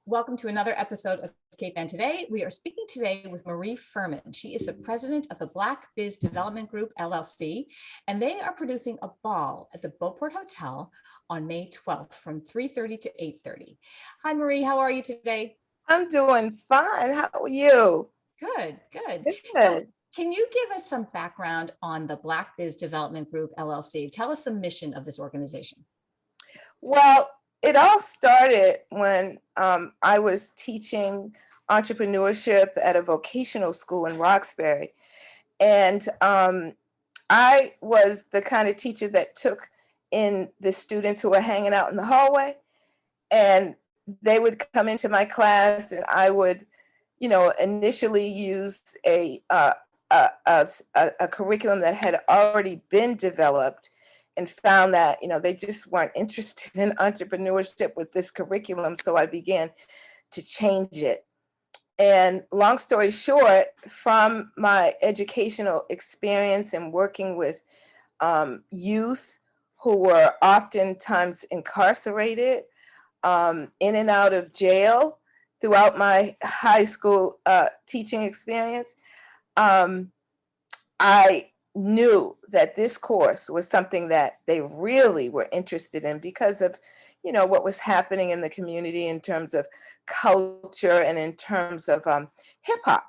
Welcome to another episode of Cape and Today. We are speaking today with Marie Firmin. She is the president of the Black Biz Development Group, LLC, and they are producing a ball at the Beauport Hotel on May 12th from 3:30 to 8:30. Hi, Marie. How are you today? I'm doing fine. How are you? Good, good. So, Good. can you give us some background on the Black Biz Development Group, LLC? Tell us the mission of this organization. Well, it all started when I was teaching entrepreneurship at a vocational school in Roxbury. And I was the kind of teacher that took in the students who were hanging out in the hallway, and they would come into my class, and I would, initially use a curriculum that had already been developed, and found that they just weren't interested in entrepreneurship with this curriculum. So I began to change it. And long story short, from my educational experience and working with youth who were oftentimes incarcerated, in and out of jail throughout my high school teaching experience, I knew that this course was something that they really were interested in because of, what was happening in the community in terms of culture and in terms of hip hop.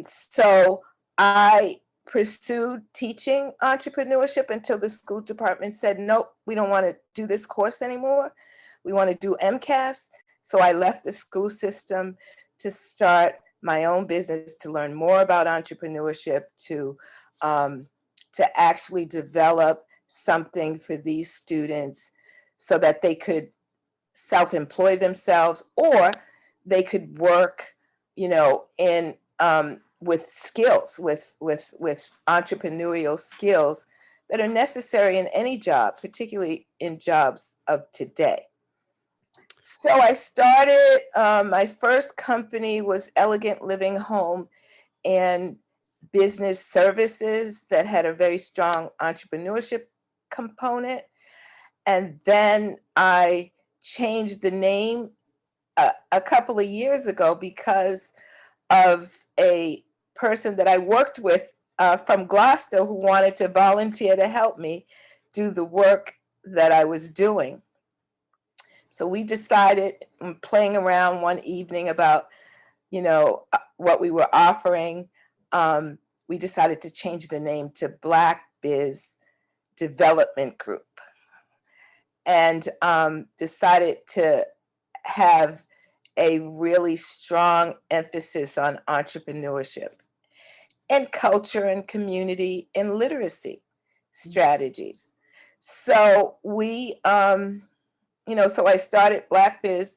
So I pursued teaching entrepreneurship until the school department said, nope, we don't want to do this course anymore. We want to do MCAS. So I left the school system to start my own business, to learn more about entrepreneurship, to actually develop something for these students so that they could self-employ themselves, or they could work, in with skills, with entrepreneurial skills that are necessary in any job, particularly in jobs of today. So I started, my first company was Elegant Living Home and Business Services that had a very strong entrepreneurship component. And then I changed the name a couple of years ago because of a person that I worked with from Gloucester who wanted to volunteer to help me do the work that I was doing. So we decided, playing around one evening about, what we were offering, we decided to change the name to Black Biz Development Group, and decided to have a really strong emphasis on entrepreneurship and culture and community and literacy strategies. So we, so I started Black Biz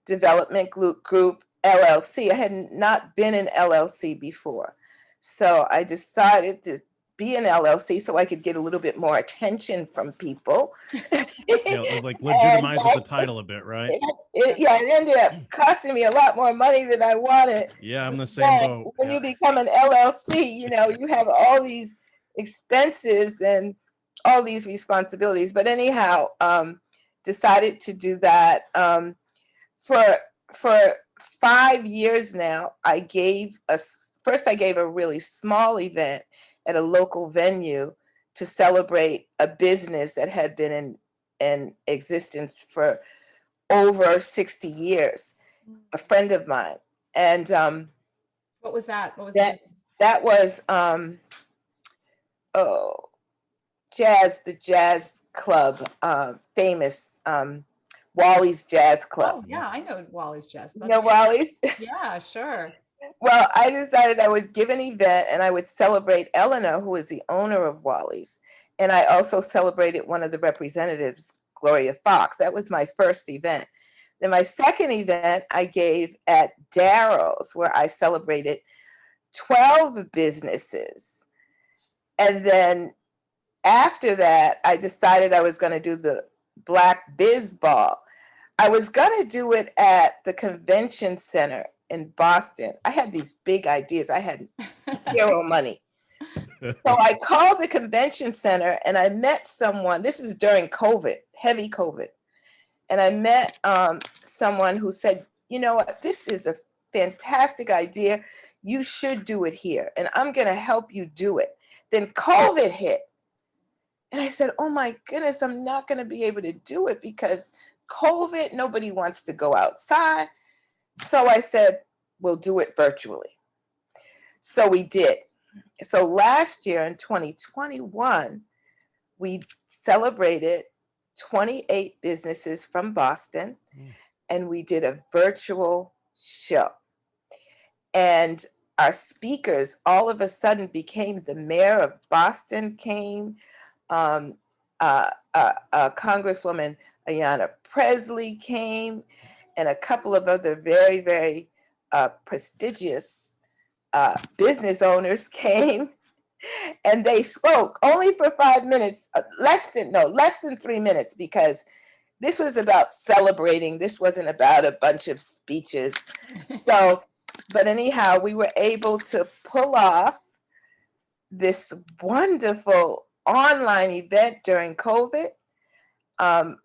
Development Group LLC. I had not been an LLC before. So I decided to be an LLC so I could get a little bit more attention from people. Yeah, it was like legitimizes the title a bit, right? It ended up costing me a lot more money than I wanted. Yeah, I'm the same boat. When you become an LLC, you have all these expenses and all these responsibilities. But anyhow, decided to do that. For 5 years now, I gave a really small event at a local venue to celebrate a business that had been in existence for over 60 years, a friend of mine. And what was that? What was that? The that was the jazz club, famous Wally's Jazz Club. Oh yeah, I know Wally's Jazz Club. You know Wally's? Yeah, sure. Well, I decided I would give an event and I would celebrate Eleanor, who is the owner of Wally's. And I also celebrated one of the representatives, Gloria Fox. That was my first event. Then my second event I gave at Darrow's, where I celebrated 12 businesses. And then after that, I decided I was going to do the Black Biz Ball. I was going to do it at the convention center in Boston. I had these big ideas. I had zero money. So I called the convention center and I met someone. This is during COVID, heavy COVID. and I met someone who said, you know what, this is a fantastic idea. You should do it here, and I'm going to help you do it. Then COVID hit. And I said, oh my goodness, I'm not going to be able to do it because COVID, nobody wants to go outside. So I said, we'll do it virtually. So we did. So last year in 2021, we celebrated 28 businesses from Boston, and we did a virtual show. And our speakers all of a sudden became the mayor of Boston came, Congresswoman Ayanna Presley came, and a couple of other very, very prestigious business owners came, and they spoke only for 5 minutes, less than 3 minutes, because this was about celebrating. This wasn't about a bunch of speeches. So, but anyhow, we were able to pull off this wonderful online event during COVID.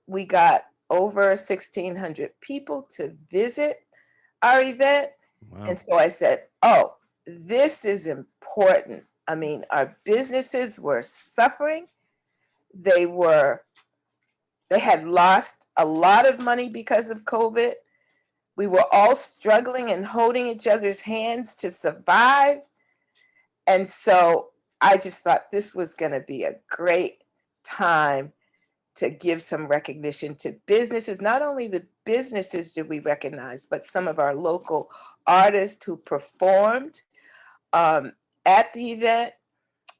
We got over 1,600 people to visit our event. Wow. And so I said, oh, this is important. I mean, our businesses were suffering. They had lost a lot of money because of COVID. We were all struggling and holding each other's hands to survive. And so I just thought this was going to be a great time to give some recognition to businesses. Not only the businesses did we recognize, but some of our local artists who performed at the event.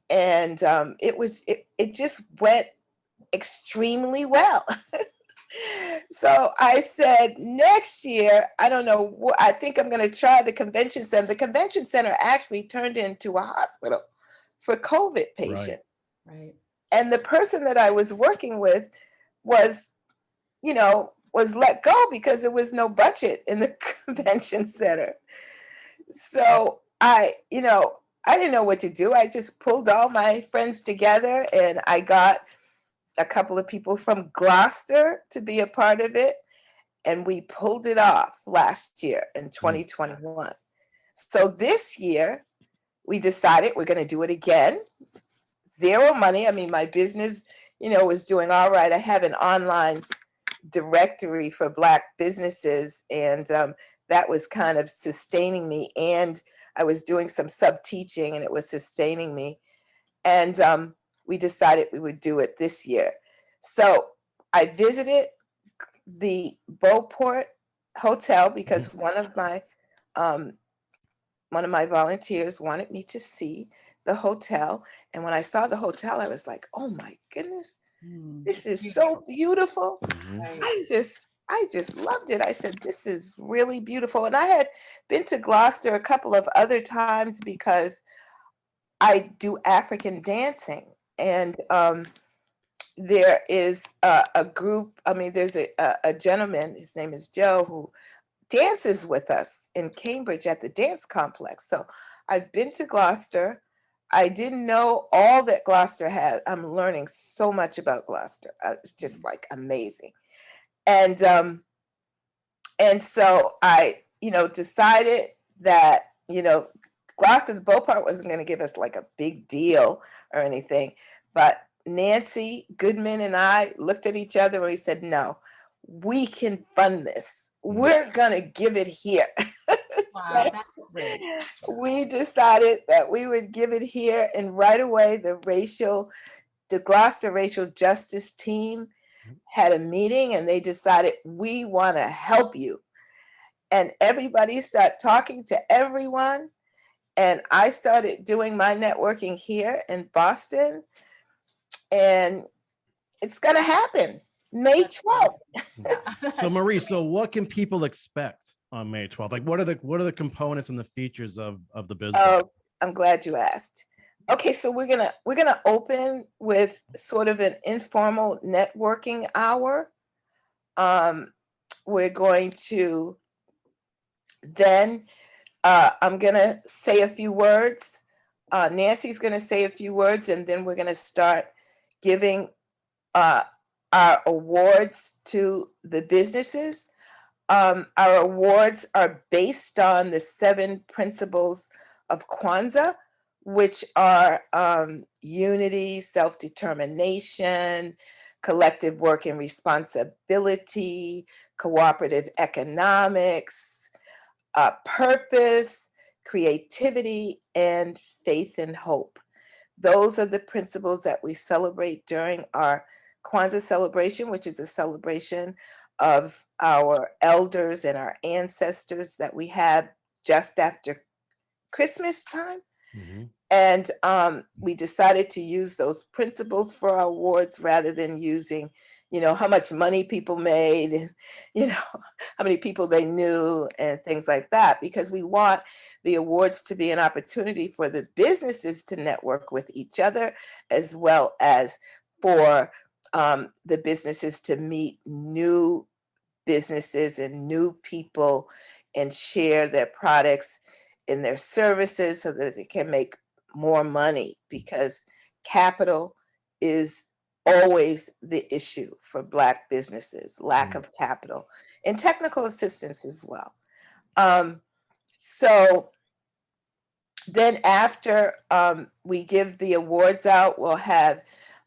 And it just went extremely well. So I said, next year, I don't know, I think I'm going to try the convention center. The convention center actually turned into a hospital for COVID patients. Right. And the person that I was working with was let go because there was no budget in the convention center. So I didn't know what to do. I just pulled all my friends together, and I got a couple of people from Gloucester to be a part of it. And we pulled it off last year in 2021. So this year we decided we're going to do it again. Zero money. I mean, my business, was doing all right. I have an online directory for Black businesses, and that was kind of sustaining me. And I was doing some sub-teaching, and it was sustaining me. And we decided we would do it this year. So I visited the Beauport Hotel because one of my volunteers wanted me to see the hotel. And when I saw the hotel, I was like, oh my goodness, this is so beautiful. Mhm. I just loved it. I said, this is really beautiful. And I had been to Gloucester a couple of other times because I do African dancing. And there is a group, there's a gentleman, his name is Joe, who dances with us in Cambridge at the dance complex. So I've been to Gloucester. I didn't know all that Gloucester had. I'm learning so much about Gloucester. It's just like amazing. And so I, decided that, Gloucester, the Beauport wasn't going to give us like a big deal or anything, but Nancy Goodman and I looked at each other and we said, no, we can fund this. We're going to give it here. Wow, So that's great. we decided that we would give it here, and right away the Gloucester Racial Justice team had a meeting, and they decided, we want to help you. And everybody started talking to everyone. And I started doing my networking here in Boston, and it's going to happen May 12th. So Marie, so what can people expect on May 12th? Like, what are the components and the features of the business? Oh, I'm glad you asked. Okay, so we're gonna open with sort of an informal networking hour. We're going to then I'm gonna say a few words. Nancy's gonna say a few words, and then we're gonna start giving our our awards to the businesses. Our awards are based on the 7 principles of Kwanzaa, which are unity, self-determination, collective work and responsibility, cooperative economics, purpose, creativity, and faith and hope. Those are the principles that we celebrate during our Kwanzaa celebration, which is a celebration of our elders and our ancestors that we have just after Christmas time. Mhm. And we decided to use those principles for our awards rather than using, how much money people made and, how many people they knew and things like that, because we want the awards to be an opportunity for the businesses to network with each other, as well as for the businesses to meet new businesses and new people and share their products and their services so that they can make more money, because capital is always the issue for Black businesses, lack of capital and technical assistance as well. So then after we give the awards out, we'll have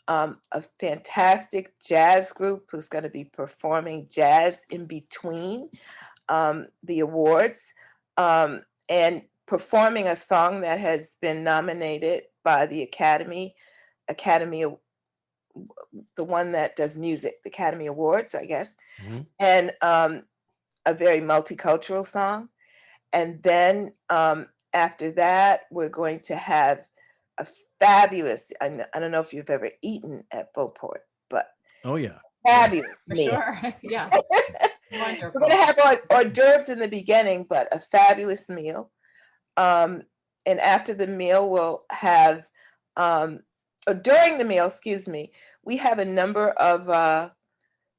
a fantastic jazz group who's going to be performing jazz in between the awards, and performing a song that has been nominated by the Academy, the one that does music, the Academy Awards, I guess, and a very multicultural song. And then after that, we're going to have a fabulous, I don't know if you've ever eaten at Beauport, but Oh yeah. fabulous For meal. sure. Yeah. We're Wonderful. going to have hors d'oeuvres in the beginning, but a fabulous meal. And after the meal, we'll have, or during the meal, excuse me, we have a number of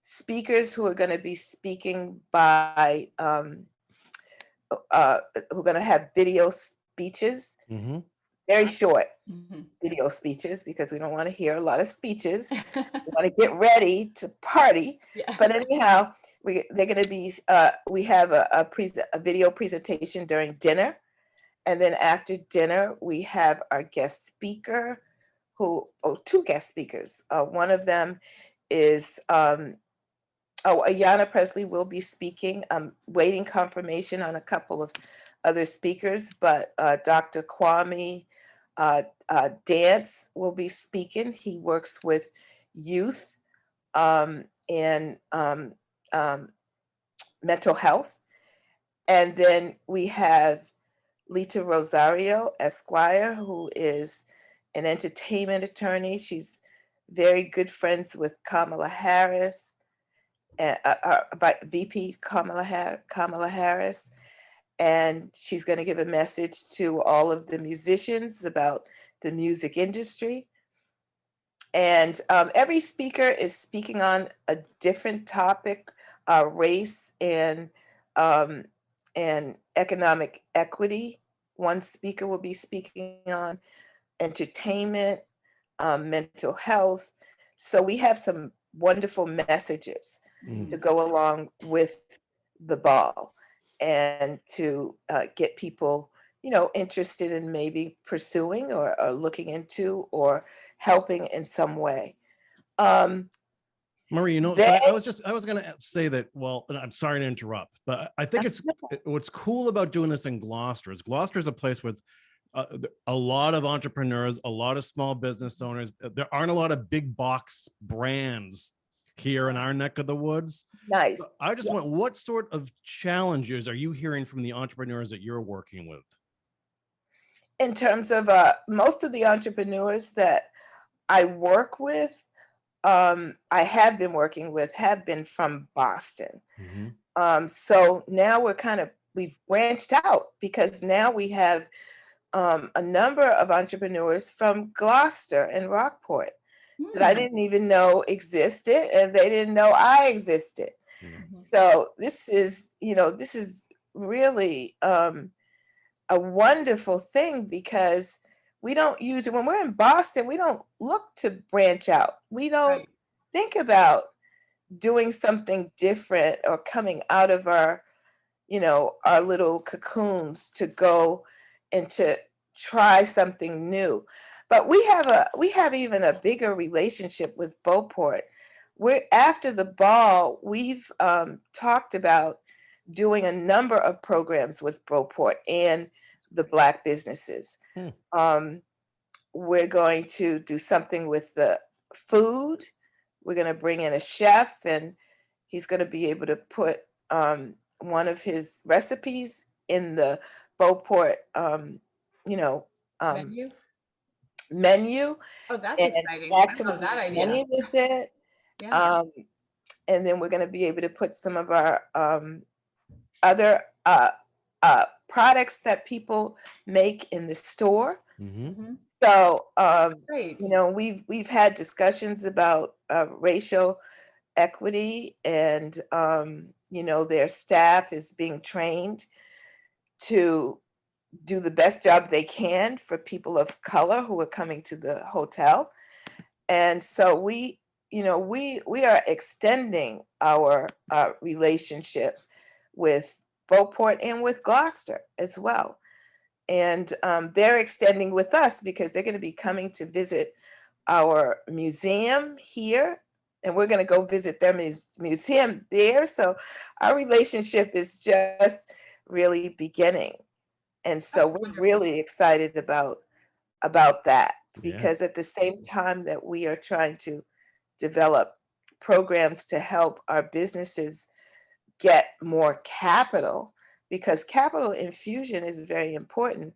speakers who are going to be speaking by, who are going to have video speeches, Mhm. very short Mhm. video speeches, because we don't want to hear a lot of speeches. We want to get ready to party. Yeah. But anyhow, they're going to be, we have a video presentation during dinner. And then after dinner, we have our guest speaker two guest speakers. One of them is, Ayanna Presley will be speaking. I'm waiting confirmation on a couple of other speakers, but Dr. Kwame Dance will be speaking. He works with youth and mental health. And then we have Lita Rosario Esquire, who is an entertainment attorney. She's very good friends with Kamala Harris, VP Kamala Harris. And she's going to give a message to all of the musicians about the music industry. And every speaker is speaking on a different topic, race um, and economic equity. One speaker will be speaking on entertainment, mental health. So we have some wonderful messages to go along with the ball and to get people, interested in maybe pursuing or looking into or helping in some way. Marie, so Then, I was going to say that, well, and I'm sorry to interrupt, but I think what's cool about doing this in Gloucester is a place with a lot of entrepreneurs, a lot of small business owners. There aren't a lot of big box brands here in our neck of the woods. nice. I just want, what sort of challenges are you hearing from the entrepreneurs that you're working with? In terms of most of the entrepreneurs that I work with, I have been working with, have been from Boston. So now we've branched out, because now we have a number of entrepreneurs from Gloucester and Rockport that I didn't even know existed, and they didn't know I existed. So this is really a wonderful thing, because we don't use it when we're in Boston. We don't look to branch out. We don't think about doing something different or coming out of our, our little cocoons to go and to try something new. But we have even a bigger relationship with Beauport. We're after the ball, we've talked about doing a number of programs with Beauport and the Black businesses. Hmm. We're going to do something with the food. We're going to bring in a chef, and he's going to be able to put one of his recipes in the Beauport, you know, um, Menu? menu, Oh, that's and exciting. add I some love of his that idea. menu with it. Yeah. Um, and then we're going to be able to put some of our other products that people make in the store. Mhm. Mhm. So, Great. we've had discussions about racial equity, and their staff is being trained to do the best job they can for people of color who are coming to the hotel. And so we are extending our relationship with Beauport and with Gloucester as well. And they're extending with us because they're going to be coming to visit our museum here, and we're going to go visit their museum there. So our relationship is just really beginning. And so That's we're wonderful. really excited about that, Yeah. because at the same time that we are trying to develop programs to help our businesses get more capital, because capital infusion is very important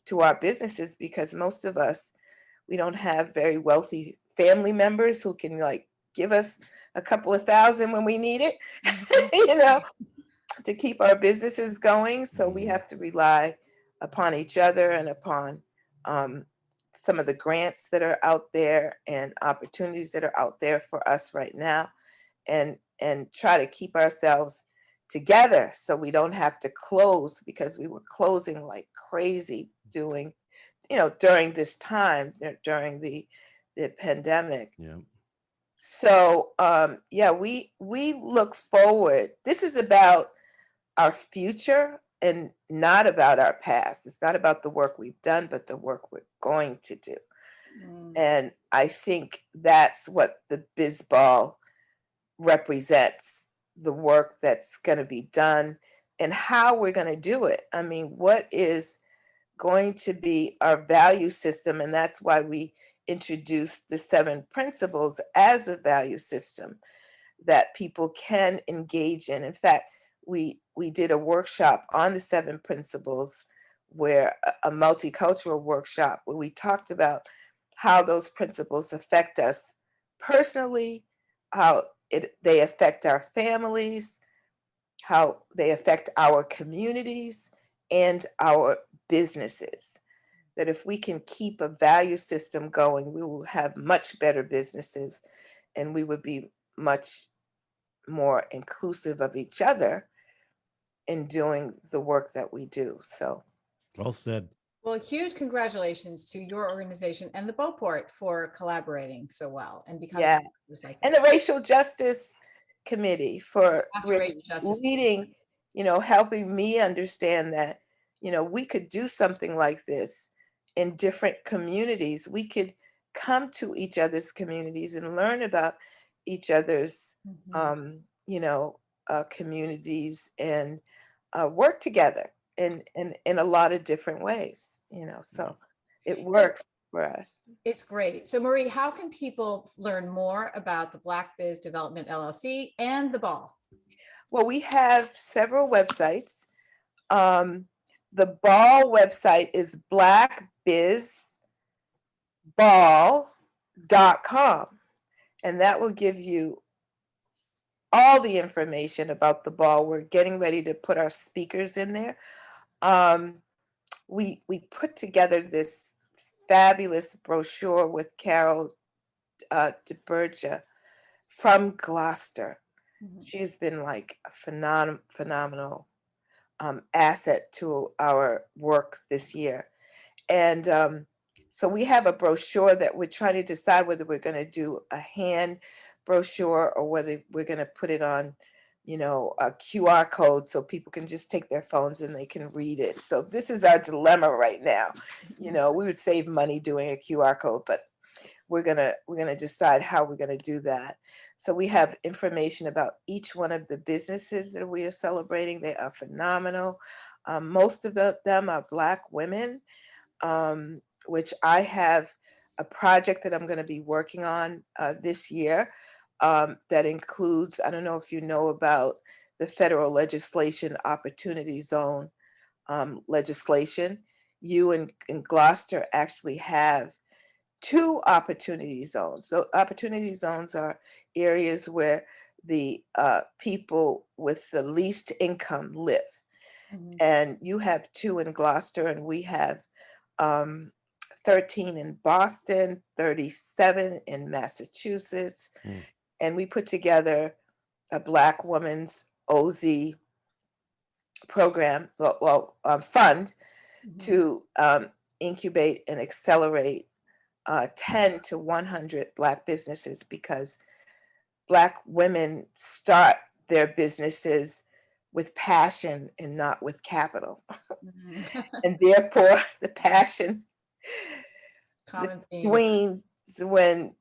to our businesses, because most of us, we don't have very wealthy family members who can like give us a couple of thousand when we need it, Mhm. you know, to keep our businesses going. So we Mhm. have to rely upon each other and upon um, some of the grants that are out there and opportunities that are out there for us right now, and try to keep ourselves together so we don't have to close, because we were closing like crazy during this time, during the pandemic. Yeah. So yeah, we look forward. This is about our future and not about our past. It's not about the work we've done, but the work we're going to do. Mm. And I think that's what the Biz Ball represents, the work that's going to be done and how we're going to do it. I mean, what is going to be our value system? And that's why we introduced the 7 principles as a value system that people can engage in. In fact, we did a workshop on the 7 principles, where a multicultural workshop where we talked about how those principles affect us personally, how they affect our families, how they affect our communities and our businesses. That if we can keep a value system going, we will have much better businesses, and we would be much more inclusive of each other in doing the work that we do. So, Well said. Well, huge congratulations to your organization and the Beauport for collaborating so well and becoming yeah. And recycling. the Racial Justice Committee for Master really Racial Justice Team. leading, helping me understand that, we could do something like this in different communities. We could come to each other's communities and learn about each other's, Mhm. um, you know, communities, and work together in a lot of different ways, Yeah. so it So works for us. it's great. So Marie, how can people learn more about the Black Biz Development LLC and the ball? Well, we have several websites. Um, the ball website is blackbizball.com, and that will give you all the information about the ball. We're getting ready to put our speakers in there. Um, we put together this fabulous brochure with Carol DeBergia from Gloucester. Mhm. She's been like a phenomenal asset to our work this year. And so we have a brochure that we're trying to decide whether we're going to do a hand brochure or whether we're going to put it on, a QR code so people can just take their phones and they can read it. So this is our dilemma right now. We would save money doing a QR code, but we're gonna decide how we're gonna do that. So we have information about each one of the businesses that we are celebrating. They are phenomenal. Most of them are Black women, which I have a project that I'm going to be working on this year that includes, I don't know if you know about the federal legislation opportunity zone legislation. You in Gloucester actually have two opportunity zones. So opportunity zones are areas where the people with the least income live. Mhm. And you have two in Gloucester, and we have um, 13 in Boston, 37 in Massachusetts. Mm. And we put together a Black Women's OZ program, fund Mhm. to incubate and accelerate 10 to 100 Black businesses, because Black women start their businesses with passion and not with capital. Mhm. And therefore, the passion Common theme. wanes when,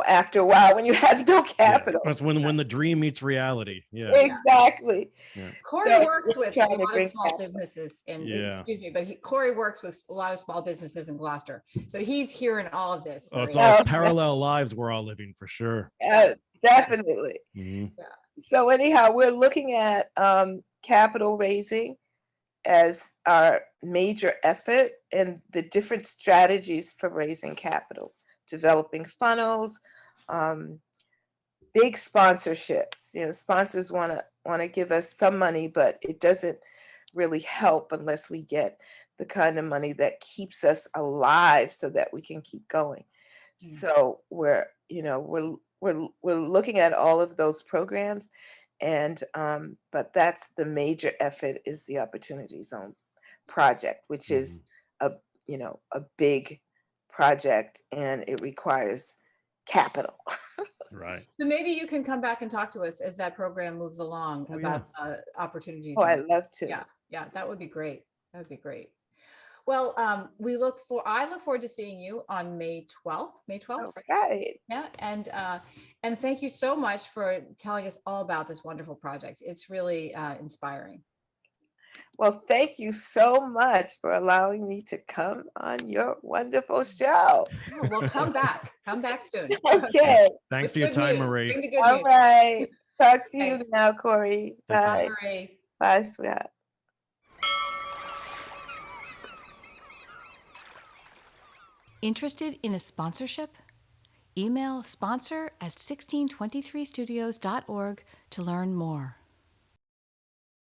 after a while, when you have no Yeah, capital. that's when the dream meets reality. Yeah. Exactly. Yeah. Corey So works we're with a trying to lot of bring small capital. businesses and Yeah. excuse me, but Corey works with a lot of small businesses in Gloucester. So he's hearing all of this. Oh, it's Maria. all Okay. parallel lives we're all living for sure. Definitely. Mhm. So anyhow, we're looking at capital raising as our major effort, and the different strategies for raising capital, developing funnels, um, big sponsorships. Sponsors want to give us some money, but it doesn't really help unless we get the kind of money that keeps us alive so that we can keep going. So we're looking at all of those programs, and but that's the major effort, is the Opportunity Zone project, which is a a big project, and it requires capital. Right. So maybe you can come back and talk to us as that program moves along Oh, about opportunities. Oh, I'd love to. Yeah, that would be great. That would be great. Well, I look forward to seeing you on May 12th. May 12th. Right. Yeah, and thank you so much for telling us all about this wonderful project. It's really inspiring. Well, thank you so much for allowing me to come on your wonderful show. Oh, well, come back. Come back soon. Okay. Thanks With for your good time, news. Marie. Bring the good All news. right. Talk to you Okay. now, Corey. Take care. Bye. Marie. Bye, sweetheart. Interested in a sponsorship? Email sponsor@1623studios.org to learn more.